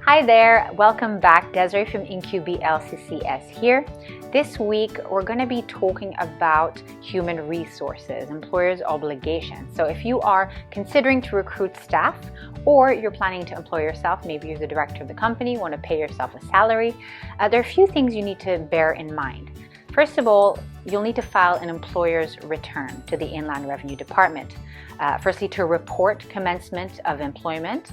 Hi there, welcome back. Desiree from InQB LCCS here. This week we're going to be talking about human resources, employers' obligations. So if you are considering to recruit staff or you're planning to employ yourself, maybe you're the director of the company, want to pay yourself a salary, there are a few things you need to bear in mind. First of all, you'll need to file an employer's return to the Inland Revenue Department. Firstly, to report commencement of employment.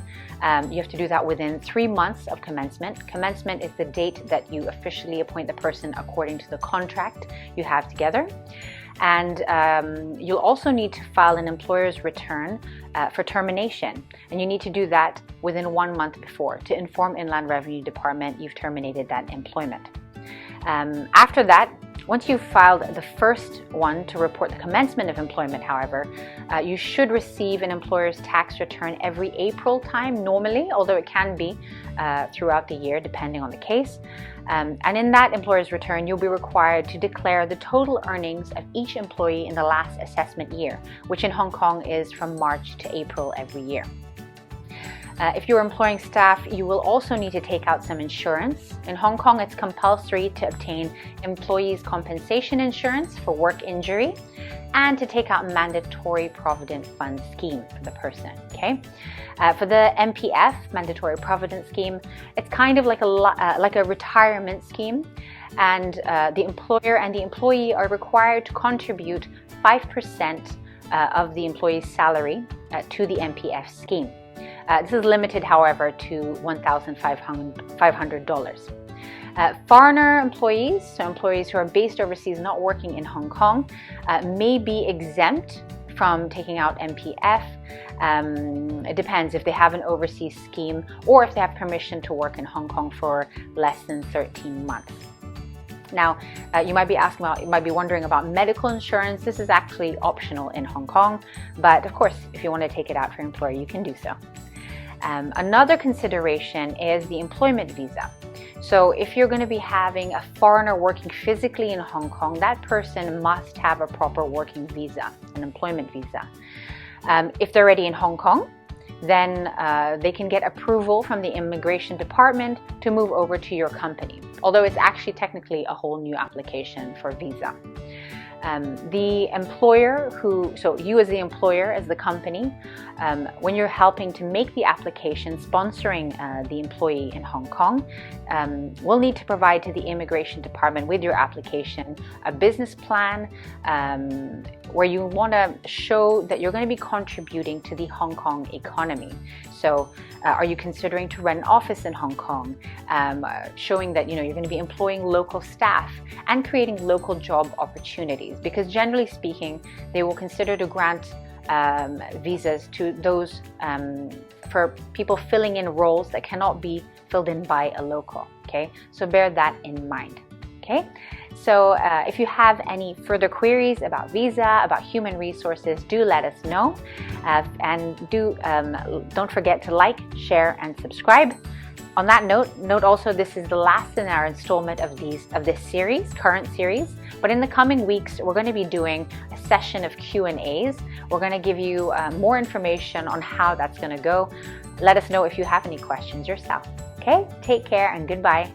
You have to do that within 3 months of commencement. Commencement is the date that you officially appoint the person according to the contract you have together. And you'll also need to file an employer's return for termination. And you need to do that within 1 month before to inform Inland Revenue Department you've terminated that employment. After that, once you've filed the first one to report the commencement of employment, however, you should receive an employer's tax return every April time normally, although it can be throughout the year depending on the case. And in that employer's return, you'll be required to declare the total earnings of each employee in the last assessment year, which in Hong Kong is from March to April every year. If you're employing staff, you will also need to take out some insurance. In Hong Kong, it's compulsory to obtain employees' compensation insurance for work injury and to take out mandatory provident fund scheme for the person. Okay, for the MPF, mandatory provident scheme, it's kind of like a retirement scheme, and the employer and the employee are required to contribute 5% of the employee's salary to the MPF scheme. This is limited, however, to $1,500. Foreigner employees, so employees who are based overseas not working in Hong Kong, may be exempt from taking out MPF. It depends if they have an overseas scheme or if they have permission to work in Hong Kong for less than 13 months. Now, you might be wondering about medical insurance. This is actually optional in Hong Kong, but of course, if you want to take it out for your employer, you can do so. Another consideration is the employment visa. So if you're going to be having a foreigner working physically in Hong Kong, that person must have a proper working visa, an employment visa. If they're already in Hong Kong, then they can get approval from the immigration department to move over to your company, although it's actually technically a whole new application for visa. The employer so you as the employer, as the company, when you're helping to make the application, sponsoring the employee in Hong Kong, will need to provide to the immigration department with your application a business plan where you want to show that you're going to be contributing to the Hong Kong economy. So are you considering to rent an office in Hong Kong, showing that you're going to be employing local staff and creating local job opportunities, because generally speaking they will consider to grant visas to those for people filling in roles that cannot be filled in by a local. Okay, so bear that in mind. Okay, so if you have any further queries about visa, about human resources, do let us know, and don't forget to like, share, and subscribe. On that note also this is the last in our installment of this series, current series. But in the coming weeks, we're going to be doing a session of Q&As. We're going to give you more information on how that's going to go. Let us know if you have any questions yourself. Okay, take care and goodbye.